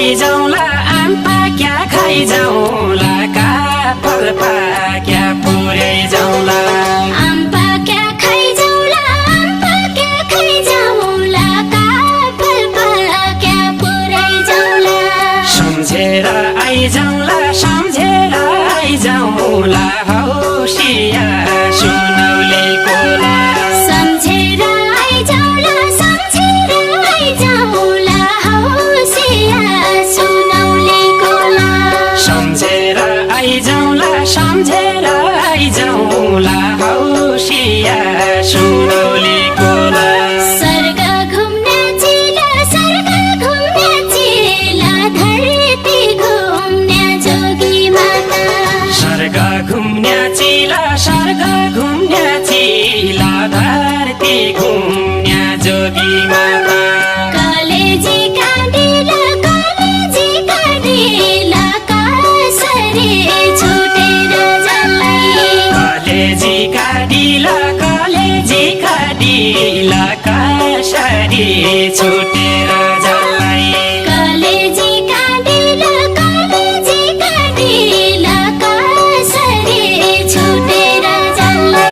जाउँला आम पाक्या खाइ जाउँला काफल पाक्या पुरै जाउँला आम पाक्या खाइ जाउँला आम पाक्या खाइ जाउँला काफल पाक्या पुरै जाउँला सम्झेर आइजाउँला सम्झेर आइजाउँला हौसिया सुनौले कोला सम्झेर आइजाउँला सम्झेर आइजाउँला हौसिया सुनौले कोला सम्झेर आइजाउँला सम्झेर आइजाउँला हौसिया सुनौले कोला स्वर्ग घुम्ने चिला धरती घुम्ने जोगी माता स्वर्ग घुम्ने चिला धरती घुम्ने जोगी माता कलेजी काँडिला कसरी छुटेर जालाई कलेजी काँडिला कसरी छुटेर जा